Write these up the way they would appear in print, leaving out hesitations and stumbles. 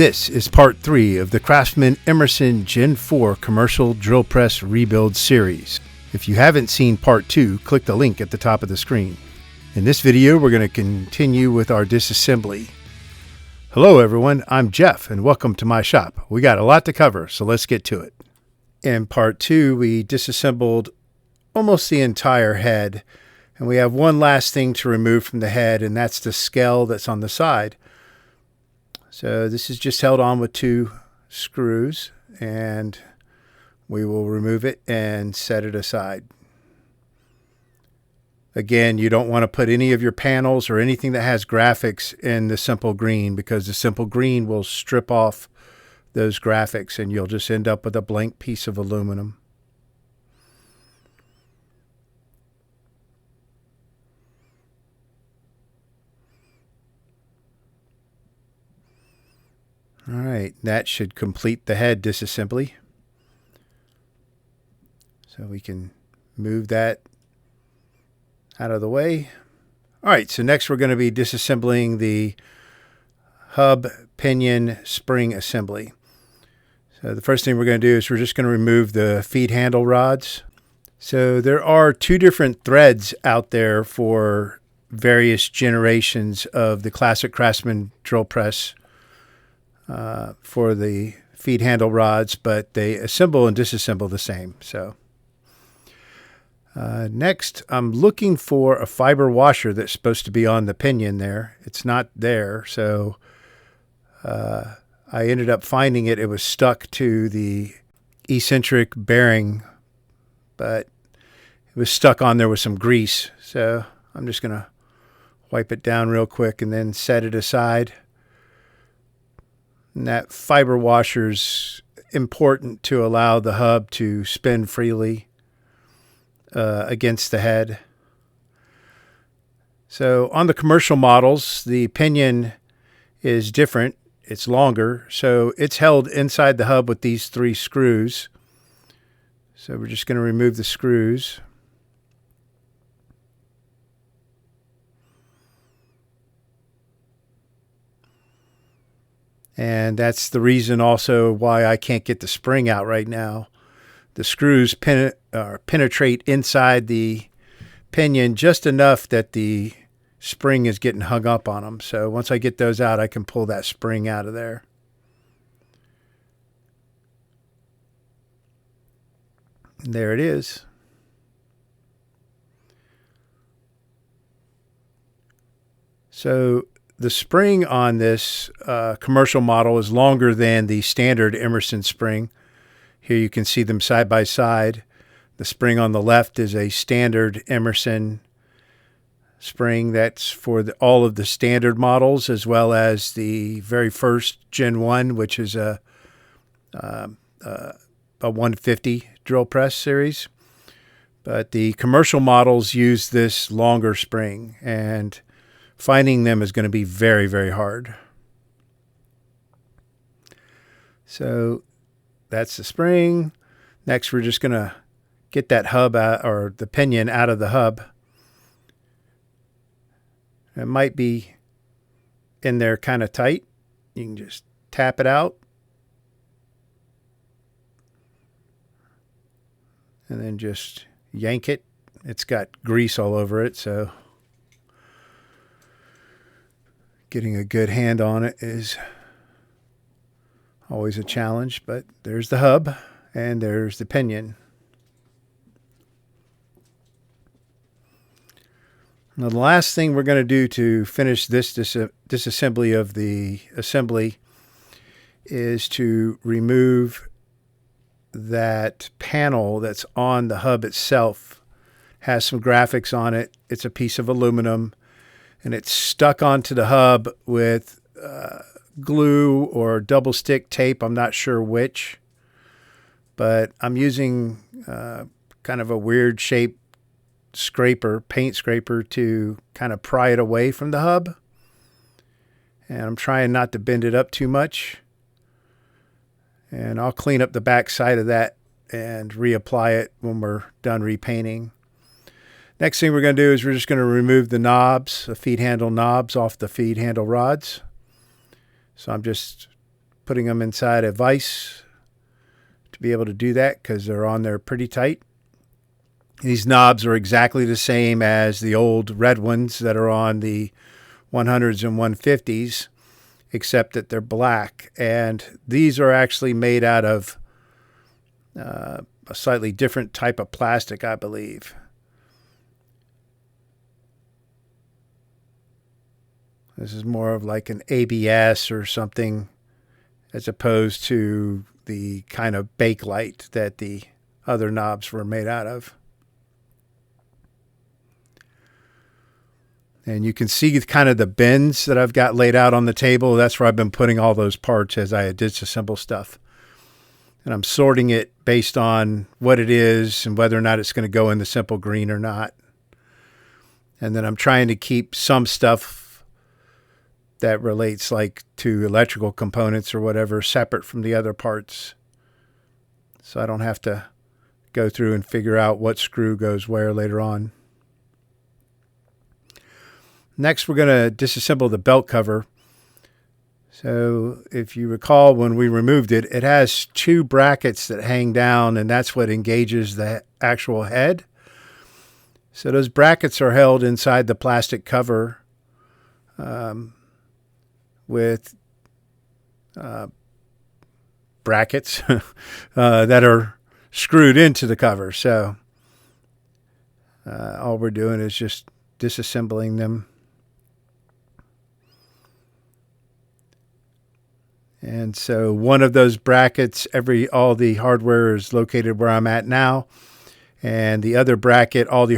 This is part 3 of the Craftsman Emerson Gen 4 Commercial Drill Press Rebuild series. If you haven't seen part 2, click the link at the top of the screen. In this video, we're going to continue with our disassembly. Hello everyone, I'm Jeff and welcome to my shop. We got a lot to cover, so let's get to it. In part 2, we disassembled almost the entire head, and we have one last thing to remove from the head, and that's the scale that's on the side. So this is just held on with 2 screws, and we will remove it and set it aside. Again, you don't want to put any of your panels or anything that has graphics in the simple green, because the simple green will strip off those graphics and you'll just end up with a blank piece of aluminum. All right, that should complete the head disassembly. So we can move that out of the way. All right, so next we're going to be disassembling the hub, pinion, spring assembly. So the first thing we're going to do is we're just going to remove the feed handle rods. So there are 2 different threads out there for various generations of the Classic Craftsman drill press for the feed handle rods, but they assemble and disassemble the same. So next, I'm looking for a fiber washer that's supposed to be on the pinion there. It's not there, so I ended up finding it. It was stuck to the eccentric bearing, but it was stuck on there with some grease. So I'm just going to wipe it down real quick and then set it aside. And that fiber washer's important to allow the hub to spin freely against the head. So on the commercial models, the pinion is different. It's longer, so it's held inside the hub with these 3 screws. So we're just going to remove the screws. And that's the reason also why I can't get the spring out right now. The screws penetrate inside the pinion just enough that the spring is getting hung up on them. So once I get those out, I can pull that spring out of there. And there it is. So the spring on this commercial model is longer than the standard Emerson spring. Here you can see them side by side. The spring on the left is a standard Emerson spring. That's for all of the standard models, as well as the very first Gen 1, which is a 150 drill press series. But the commercial models use this longer spring, and finding them is going to be very, very hard. So that's the spring. Next, we're just going to get that hub out, or the pinion out of the hub. It might be in there kind of tight. You can just tap it out. And then just yank it. It's got grease all over it, so getting a good hand on it is always a challenge, but there's the hub and there's the pinion. Now the last thing we're going to do to finish this disassembly of the assembly is to remove that panel that's on the hub itself. It has some graphics on it. It's a piece of aluminum, and it's stuck onto the hub with glue or double stick tape. I'm not sure which, but I'm using kind of a weird shaped scraper, paint scraper, to kind of pry it away from the hub. And I'm trying not to bend it up too much. And I'll clean up the back side of that and reapply it when we're done repainting. Next thing we're going to do is we're just going to remove the knobs, the feed handle knobs, off the feed handle rods. So I'm just putting them inside a vise to be able to do that because they're on there pretty tight. These knobs are exactly the same as the old red ones that are on the 100s and 150s, except that they're black. And these are actually made out of a slightly different type of plastic, I believe. This is more of like an ABS or something, as opposed to the kind of Bakelite that the other knobs were made out of. And you can see kind of the bins that I've got laid out on the table. That's where I've been putting all those parts as I disassemble stuff. And I'm sorting it based on what it is and whether or not it's going to go in the simple green or not. And then I'm trying to keep some stuff that relates like to electrical components or whatever separate from the other parts. So I don't have to go through and figure out what screw goes where later on. Next, we're going to disassemble the belt cover. So if you recall, when we removed it, it has two brackets that hang down, and that's what engages the actual head. So those brackets are held inside the plastic cover with brackets that are screwed into the cover. So all we're doing is just disassembling them. And so one of those brackets, all the hardware is located where I'm at now. And the other bracket, all the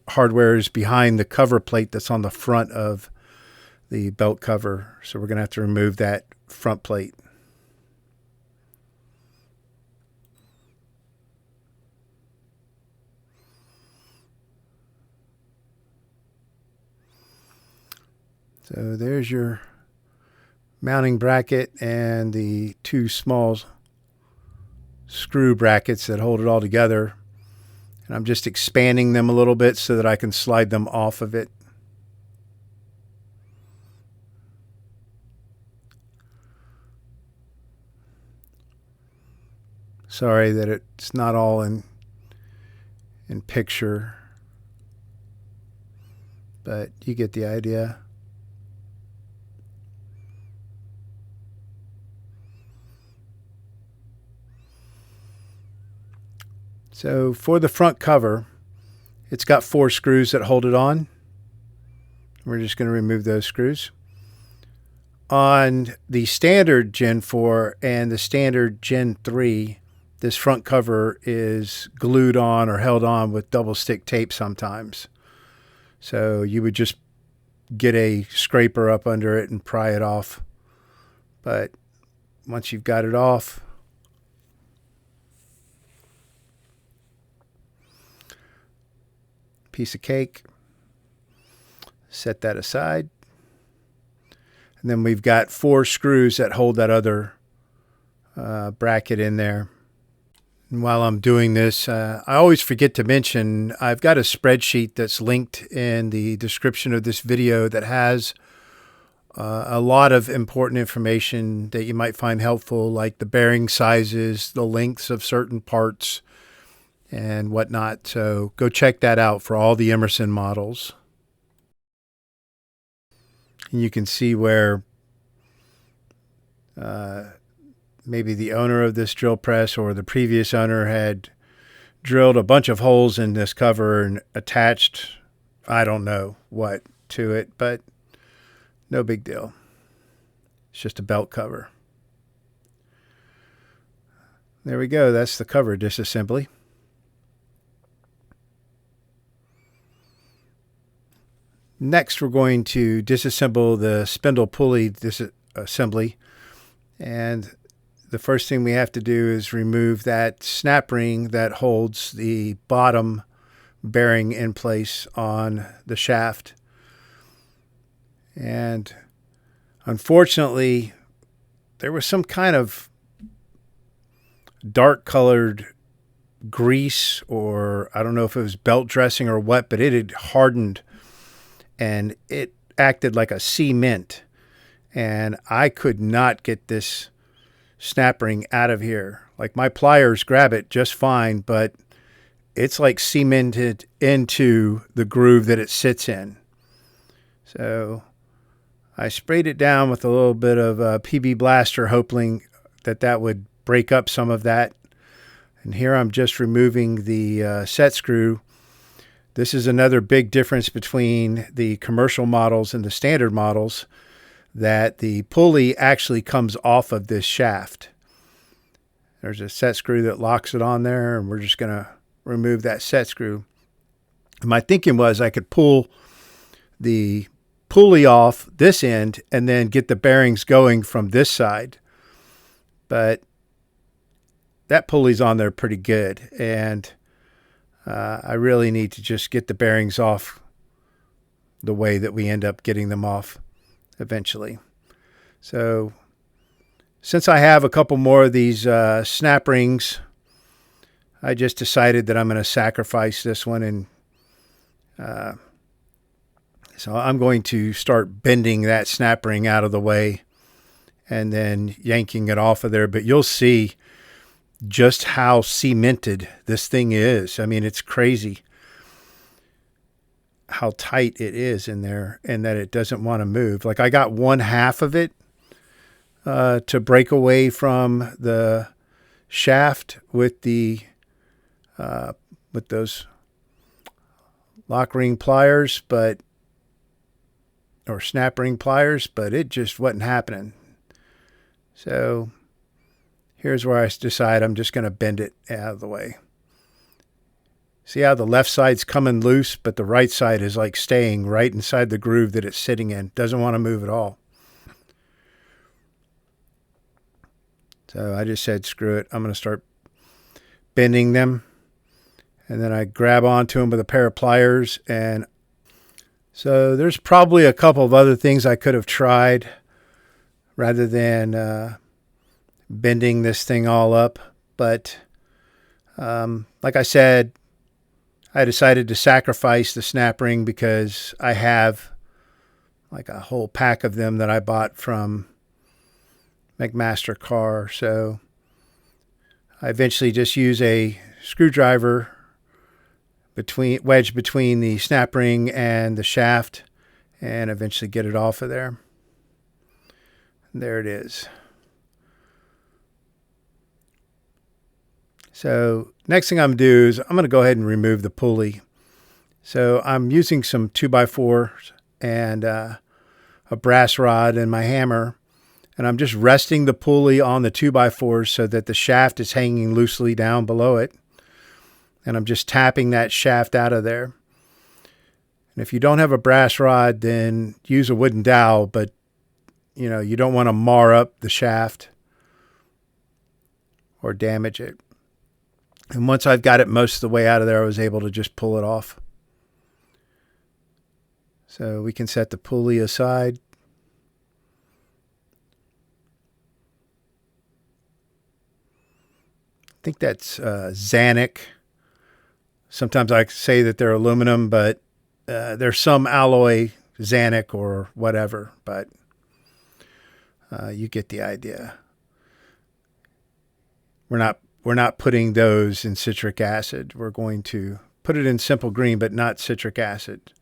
hardware is behind the cover plate that's on the front of the belt cover. So we're going to have to remove that front plate. So there's your mounting bracket and the two small screw brackets that hold it all together. And I'm just expanding them a little bit so that I can slide them off of it. Sorry that it's not all in picture, but you get the idea. So for the front cover, it's got 4 screws that hold it on. We're just going to remove those screws. On the standard Gen 4 and the standard Gen 3, this front cover is glued on or held on with double stick tape sometimes. So you would just get a scraper up under it and pry it off. But once you've got it off, piece of cake, set that aside. And then we've got 4 screws that hold that other bracket in there. And while I'm doing this, I always forget to mention I've got a spreadsheet that's linked in the description of this video that has a lot of important information that you might find helpful, like the bearing sizes, the lengths of certain parts, and whatnot. So go check that out for all the Emerson models. And you can see where maybe the owner of this drill press or the previous owner had drilled a bunch of holes in this cover and attached, I don't know what, to it, but no big deal. It's just a belt cover. There we go. That's the cover disassembly. Next, we're going to disassemble the spindle pulley disassembly. And the first thing we have to do is remove that snap ring that holds the bottom bearing in place on the shaft. And unfortunately, there was some kind of dark colored grease, or I don't know if it was belt dressing or what, but it had hardened and it acted like a cement. And I could not get this snap ring out of here. Like my pliers grab it just fine, but it's like cemented into the groove that it sits in. So I sprayed it down with a little bit of PB Blaster, hoping that that would break up some of that. And here I'm just removing the set screw. This is another big difference between the commercial models and the standard models, that the pulley actually comes off of this shaft. There's a set screw that locks it on there, and we're just going to remove that set screw. And my thinking was I could pull the pulley off this end and then get the bearings going from this side. But that pulley's on there pretty good, and I really need to just get the bearings off the way that we end up getting them off eventually. So since I have a couple more of these snap rings, I just decided that I'm going to sacrifice this one, and so I'm going to start bending that snap ring out of the way and then yanking it off of there. But you'll see just how cemented this thing is. I mean, it's crazy how tight it is in there, and that it doesn't want to move. Like I got one half of it to break away from the shaft with the with those lock ring pliers, or snap ring pliers, but it just wasn't happening. So here's where I decide I'm just going to bend it out of the way. See how the left side's coming loose, but the right side is like staying right inside the groove that it's sitting in. Doesn't want to move at all. So I just said, screw it. I'm going to start bending them. And then I grab onto them with a pair of pliers. And so there's probably a couple of other things I could have tried rather than bending this thing all up. But like I said, I decided to sacrifice the snap ring because I have like a whole pack of them that I bought from McMaster Carr. So I eventually just use a screwdriver wedge between the snap ring and the shaft, and eventually get it off of there. And there it is. So next thing I'm going to do is I'm going to go ahead and remove the pulley. So I'm using some 2x4s and a brass rod and my hammer, and I'm just resting the pulley on the 2x4s so that the shaft is hanging loosely down below it. And I'm just tapping that shaft out of there. And if you don't have a brass rod, then use a wooden dowel, but you know, you don't want to mar up the shaft or damage it. And once I've got it most of the way out of there, I was able to just pull it off. So we can set the pulley aside. I think that's Zanuck. Sometimes I say that they're aluminum, but there's some alloy Zanuck or whatever, but you get the idea. We're not putting those in citric acid. We're going to put it in simple green, but not citric acid.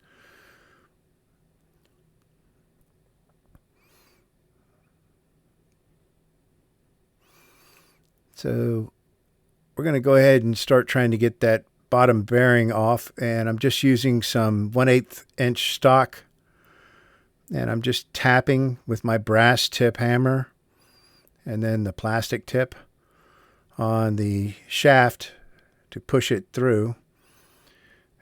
So we're going to go ahead and start trying to get that bottom bearing off, and I'm just using some 1/8 inch stock, and I'm just tapping with my brass tip hammer and then the plastic tip on the shaft to push it through.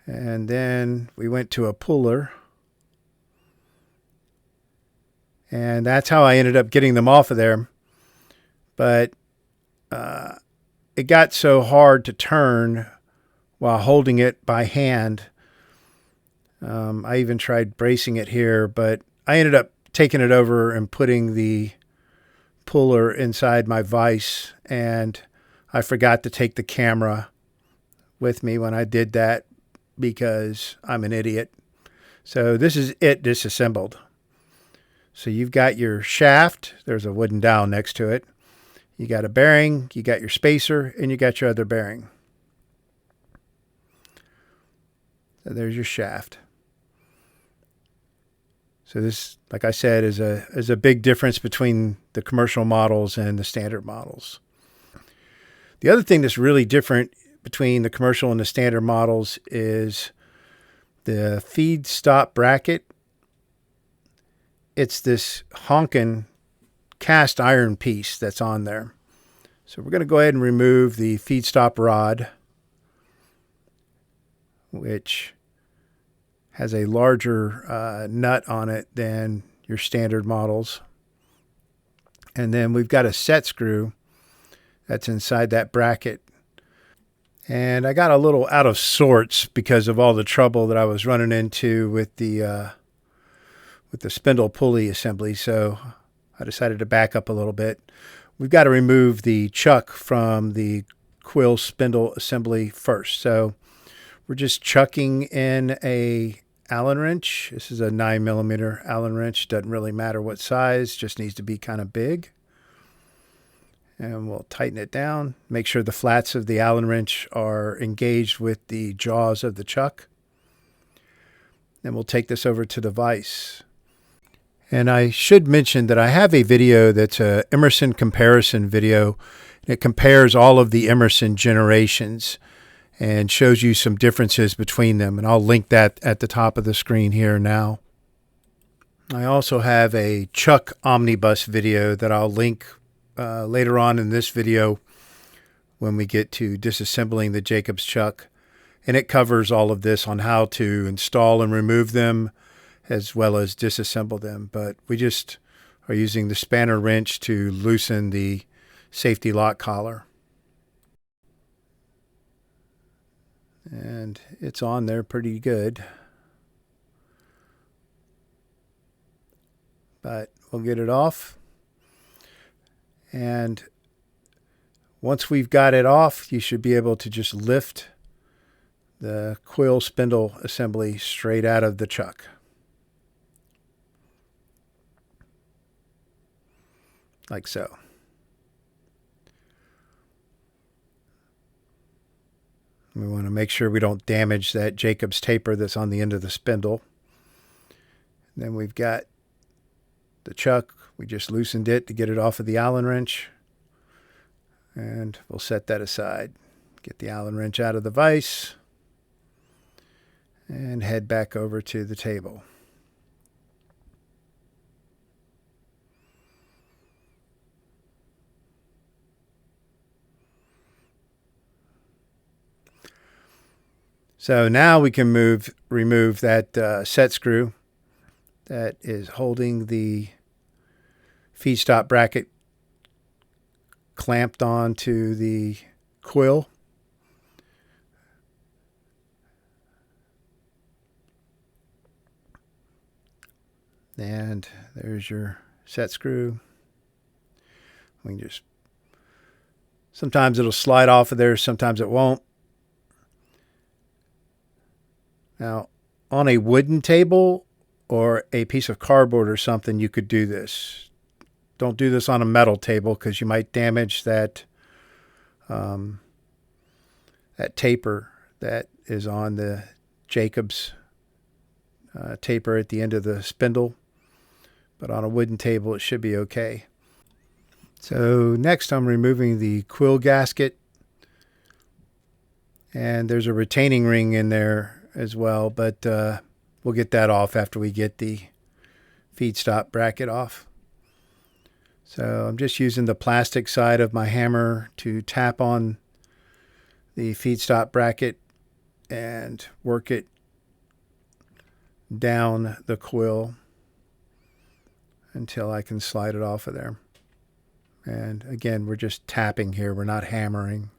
And then we went to a puller, and that's how I ended up getting them off of there. But it got so hard to turn while holding it by hand. I even tried bracing it here, but I ended up taking it over and putting the puller inside my vise, and I forgot to take the camera with me when I did that because I'm an idiot. So this is it disassembled. So you've got your shaft. There's a wooden dowel next to it. You got a bearing, you got your spacer, and you got your other bearing. So there's your shaft. So this, like I said, is a big difference between the commercial models and the standard models. The other thing that's really different between the commercial and the standard models is the feed stop bracket. It's this honking cast iron piece that's on there. So we're going to go ahead and remove the feed stop rod, which has a larger nut on it than your standard models. And then we've got a set screw that's inside that bracket. And I got a little out of sorts because of all the trouble that I was running into with the spindle pulley assembly. So I decided to back up a little bit. We've got to remove the chuck from the Quill spindle assembly first. So we're just chucking in a Allen wrench. This is a 9mm Allen wrench. Doesn't really matter what size, just needs to be kind of big. And we'll tighten it down. Make sure the flats of the Allen wrench are engaged with the jaws of the chuck. Then we'll take this over to the vise. And I should mention that I have a video that's a Emerson comparison video. It compares all of the Emerson generations and shows you some differences between them. And I'll link that at the top of the screen here now. I also have a chuck omnibus video that I'll link later on in this video when we get to disassembling the Jacobs chuck. And it covers all of this on how to install and remove them as well as disassemble them. But we just are using the spanner wrench to loosen the safety lock collar. And it's on there pretty good. But we'll get it off. And once we've got it off, you should be able to just lift the Quill spindle assembly straight out of the chuck. Like so. We want to make sure we don't damage that Jacobs taper that's on the end of the spindle. And then we've got the chuck. We just loosened it to get it off of the Allen wrench. And we'll set that aside. Get the Allen wrench out of the vise. And head back over to the table. So now we can remove that set screw that is holding the feed stop bracket clamped onto the Quill. And there's your set screw. We can just, sometimes it'll slide off of there, sometimes it won't. Now, on a wooden table or a piece of cardboard or something, you could do this. Don't do this on a metal table because you might damage that that taper that is on the Jacobs taper at the end of the spindle. But on a wooden table, it should be okay. So next, I'm removing the Quill gasket. And there's a retaining ring in there as well, but we'll get that off after we get the feed stop bracket off. So I'm just using the plastic side of my hammer to tap on the feed stop bracket and work it down the Quill until I can slide it off of there. And again, we're just tapping here, we're not hammering.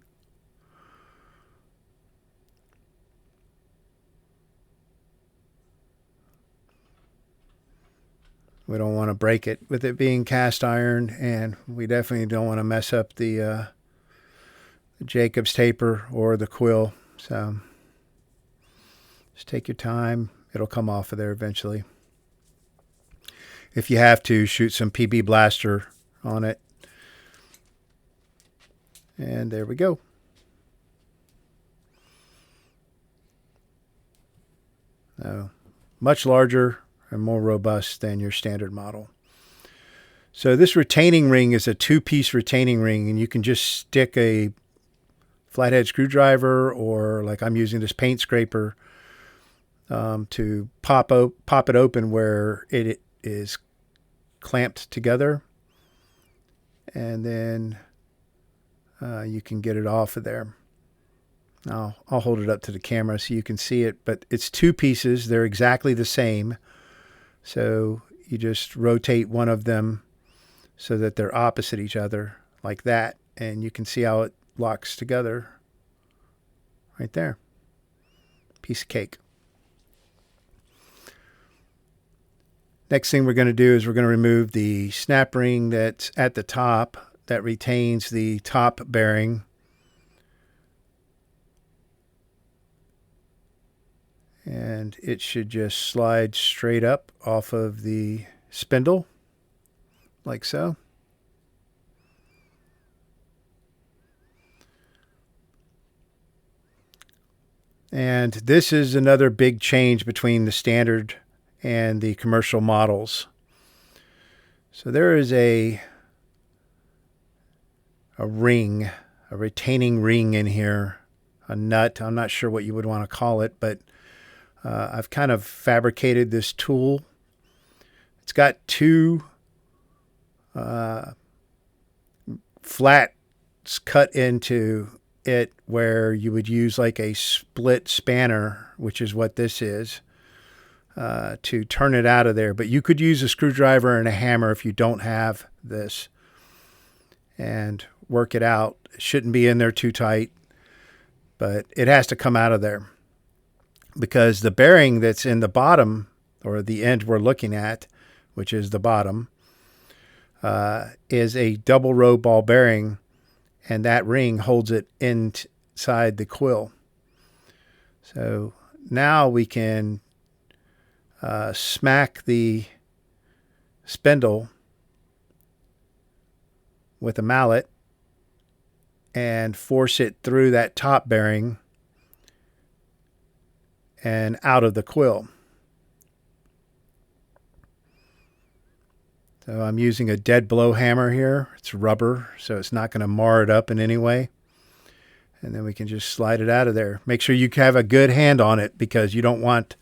We don't want to break it with it being cast iron, and we definitely don't want to mess up the Jacobs taper or the Quill. So just take your time. It'll come off of there eventually. If you have to, shoot some PB Blaster on it. And there we go. Much larger and more robust than your standard model. So this retaining ring is a two-piece retaining ring, and you can just stick a flathead screwdriver, or like I'm using this paint scraper, to pop it open where it is clamped together, and then you can get it off of there. I'll hold it up to the camera so you can see it, but it's two pieces. They're exactly the same. So you just rotate one of them so that they're opposite each other like that, and you can see how it locks together right there. Piece of cake. Next thing we're going to do is we're going to remove the snap ring that's at the top that retains the top bearing. And it should just slide straight up off of the spindle, like so. And this is another big change between the standard and the commercial models. So there is a ring, a retaining ring in here, a nut. I'm not sure what you would want to call it, but I've kind of fabricated this tool. It's got two flats cut into it where you would use like a split spanner, which is what this is, to turn it out of there. But you could use a screwdriver and a hammer if you don't have this, and work it out. It shouldn't be in there too tight, but it has to come out of there, because the bearing that's in the bottom, or the end we're looking at, which is the bottom, is a double row ball bearing, and that ring holds it inside the quill. So now we can smack the spindle with a mallet and force it through that top bearing and out of the quill. So I'm using a dead blow hammer here. It's rubber, so it's not going to mar it up in any way. And then we can just slide it out of there. Make sure you have a good hand on it, because you don't want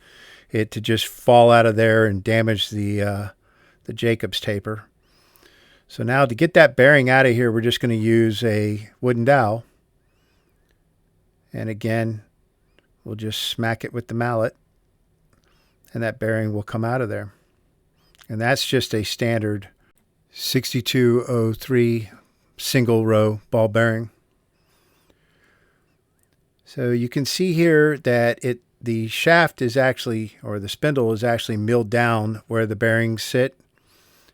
it to just fall out of there and damage the Jacobs taper. So now to get that bearing out of here, we're just going to use a wooden dowel. And again, we'll just smack it with the mallet, and that bearing will come out of there. And that's just a standard 6203 single row ball bearing. So you can see here that the shaft is actually, or the spindle is actually milled down where the bearings sit.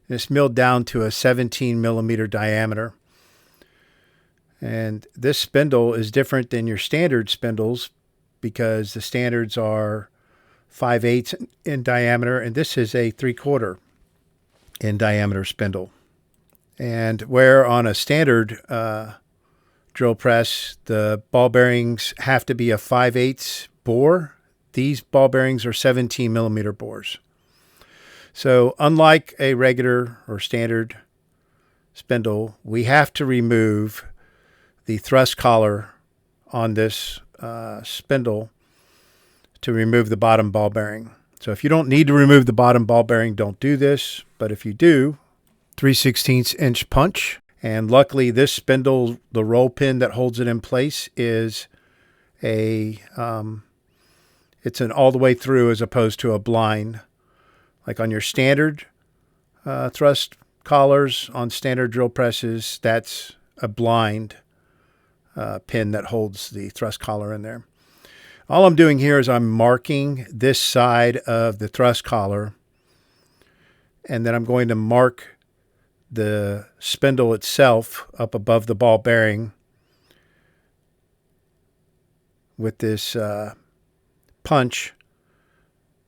And it's milled down to a 17 millimeter diameter. And this spindle is different than your standard spindles, because the standards are 5/8 in diameter, and this is a 3/4 in diameter spindle. And where on a standard drill press, the ball bearings have to be a 5/8 bore, these ball bearings are 17 millimeter bores. So unlike a regular or standard spindle, we have to remove the thrust collar on this spindle to remove the bottom ball bearing. So if you don't need to remove the bottom ball bearing, don't do this. But if you do, 3/16 inch punch. And luckily this spindle, the roll pin that holds it in place is it's an all the way through, as opposed to a blind. Like on your standard thrust collars on standard drill presses, that's a blind pin that holds the thrust collar in there. All I'm doing here is I'm marking this side of the thrust collar, and then I'm going to mark the spindle itself up above the ball bearing with this punch,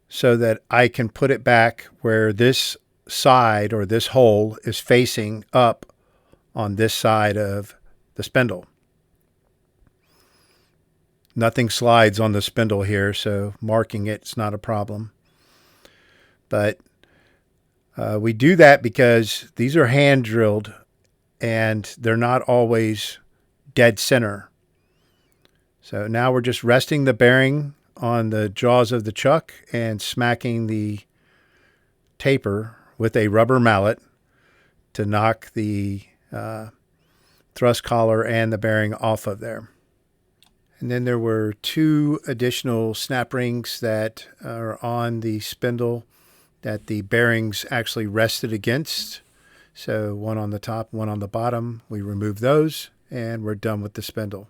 so that I can put it back where this side, or this hole, is facing up on this side of the spindle. Nothing slides on the spindle here, so marking it's not a problem. But we do that because these are hand drilled and they're not always dead center. So now we're just resting the bearing on the jaws of the chuck and smacking the taper with a rubber mallet to knock the thrust collar and the bearing off of there. And then there were 2 additional snap rings that are on the spindle that the bearings actually rested against. So one on the top, one on the bottom. We remove those and we're done with the spindle.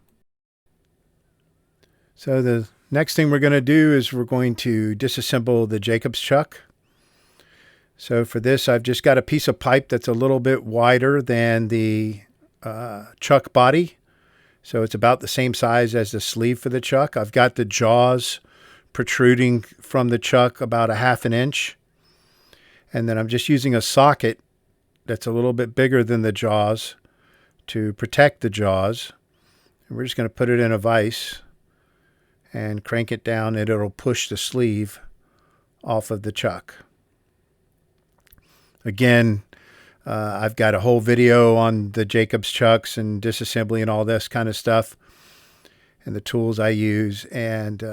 So the next thing we're going to do is we're going to disassemble the Jacobs chuck. So for this, I've just got a piece of pipe that's a little bit wider than the chuck body. So it's about the same size as the sleeve for the chuck. I've got the jaws protruding from the chuck about 1/2 inch. And then I'm just using a socket that's a little bit bigger than the jaws to protect the jaws. And we're just going to put it in a vise and crank it down, and it'll push the sleeve off of the chuck. Again, I've got a whole video on the Jacobs chucks and disassembly and all this kind of stuff and the tools I use. And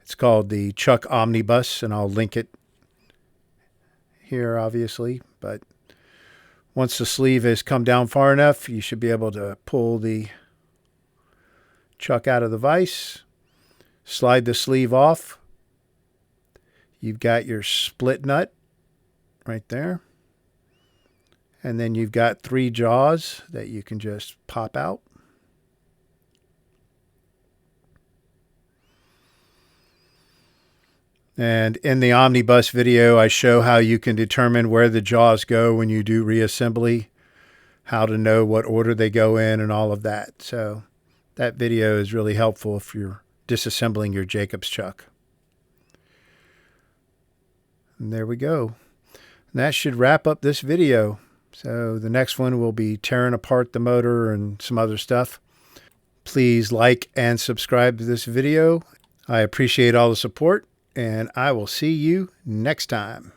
it's called the Chuck Omnibus, and I'll link it here, obviously. But once the sleeve has come down far enough, you should be able to pull the chuck out of the vise, slide the sleeve off. You've got your split nut right there. And then you've got 3 jaws that you can just pop out. And in the Omnibus video, I show how you can determine where the jaws go when you do reassembly, how to know what order they go in and all of that. So that video is really helpful if you're disassembling your Jacobs chuck. And there we go. And that should wrap up this video. So the next one will be tearing apart the motor and some other stuff. Please like and subscribe to this video. I appreciate all the support, and I will see you next time.